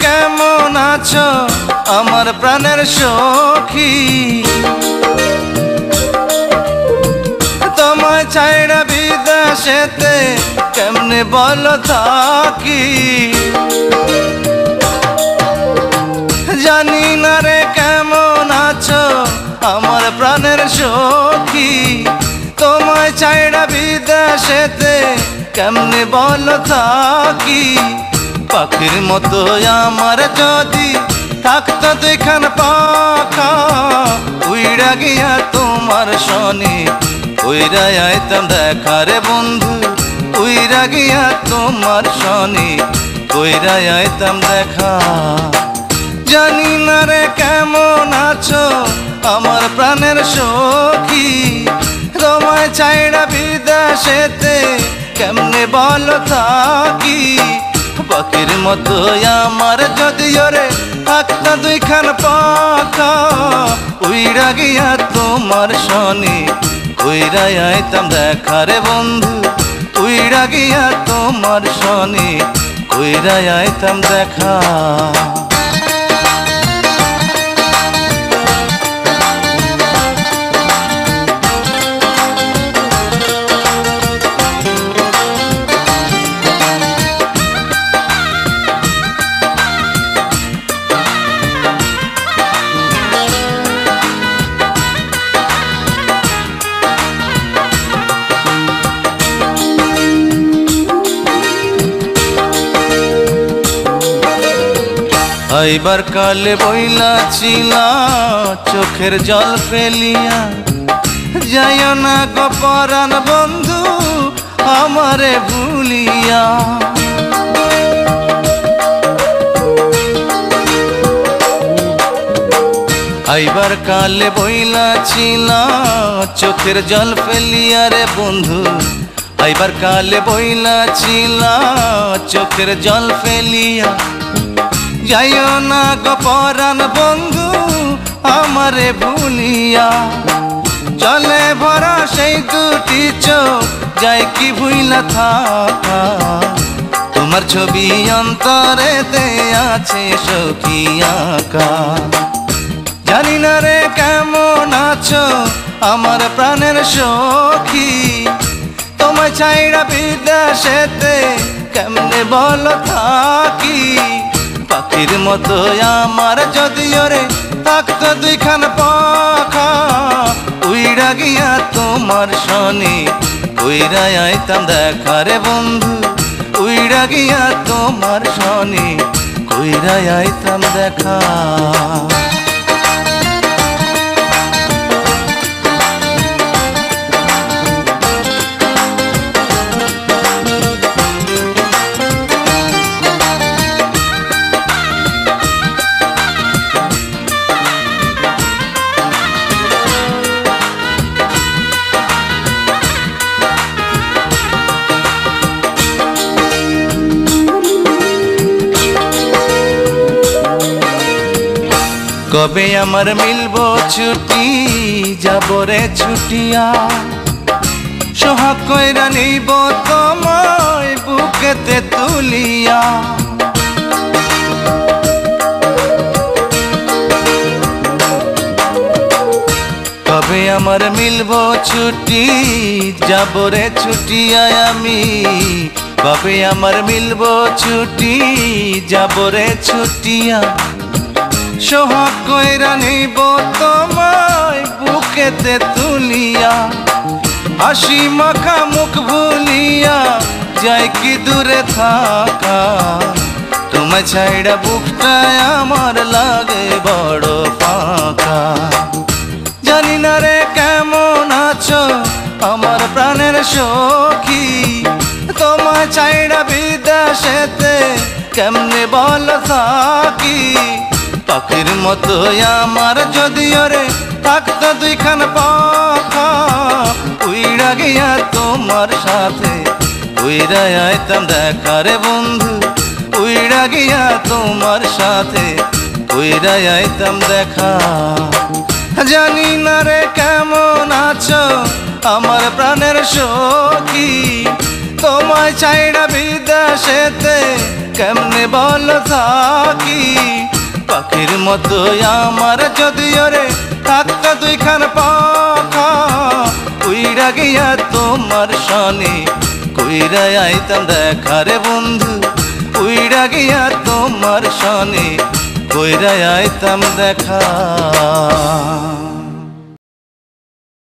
কেমন আছো আমার প্রাণের সখী? তোমায় ছাইড়া বিদেশেতে কেমনে বলো থাকি? জানি না রে কেমন আছো আমার প্রাণের সখী। তোমায় ছাইড়া বিদেশেতে কেমনে বলো থাকি? পাখির মতো আমার যদি থাকতো দুইখান পাখা, উইড়া গিয়া তোমার শনি উইড়া আইতাম দেখা রে বন্ধু। উইড়া গিয়া তোমার শনি উইড়া আইতাম দেখা। জানি না রে কেমন আছো আমার প্রাণের সখী। তোমায় ছাইড়া বিদেশেতে কেমনে বলো থাকি? পাখির মতো আমার যদি ওরে থাকতো দুইখান পাখা, উইড়া গিয়া তোমার শনি উইড়া আইতাম দেখা রে বন্ধু। উইড়া গিয়া তোমার শনি উইড়া আইতাম দেখা। আইবার কালে বইলা ছিলা চোখের জল ফেলিয়া, যাইও না গো পরাণ বন্ধু আমারে ভুলিয়া। আইবার কালে বইলা ছিলা চোখের জল ফেলিয়া রে বন্ধু। আইবার কালে বইলা ছিলা চোখের জল ফেলিয়া, যাইও না গো পরাণ বন্ধু আমারে ভুলিয়া। জলে ভরা সেই দুটি চোখ যাই কি ভুইলা থাকা? তোমার ছবি অন্তরেতে আছে সখী আঁকা। জানি না রে কেমন আছো আমার প্রাণের সখী। তোমায় ছাইড়া বিদেশেতে কেমনে বলো থাকি? পাখির মতো আমার যদি ওরে থাকতো দুইখান পাখা, উইড়া গিয়া তোমার শনি উইড়া আইতাম দেখা রে বন্ধু। উইড়া গিয়া তোমার শনি উইড়া আইতাম দেখা। কবে আমার মিলবো ছুটি যাব রে ছুটিয়া? সোহাগ কইরা নিব তোমায় বুকেতে তুলিয়া। কবে আমার মিলবো ছুটি যাব রে ছুটিয়া আমি? কবে আমার মিলবো ছুটি যাব রে ছুটিয়া? সোহাগ কইরা নিব তোমায় বুকেতে তুলিয়া। হাসি মাখা মুখ ভুলিয়া যাই কি দূরে থাকা? তোমায় ছাইড়া বুকটায় আমার লাগে বড় ফাঁকা। জানি না রে কেমন আছো আমার প্রাণের সখী। তোমায় ছাইড়া বিদেশেতে কেমনে বলো থাকি? পাখির মতো আমার যদি ওরে থাকতো দুইখান পাখা, উইড়া গিয়া তোমার সাথে উইড়া আইতাম দেখা রে বন্ধু। উইড়া গিয়া তোমার সাথে উইড়া আইতাম দেখা। জানি না রে কেমন আছো আমার প্রাণের সখী। তোমায় ছাইড়া বিদেশেতে কেমনে বলো থাকি পাখির মতো আমার যদি ওরে থাকতো দুইখান পাখা উইড়া গিয়া তোমার সনে কইরা আইতাম দেখা রে বন্ধু উইড়া গিয়া তোমার সনে কইরা আইতাম দেখা।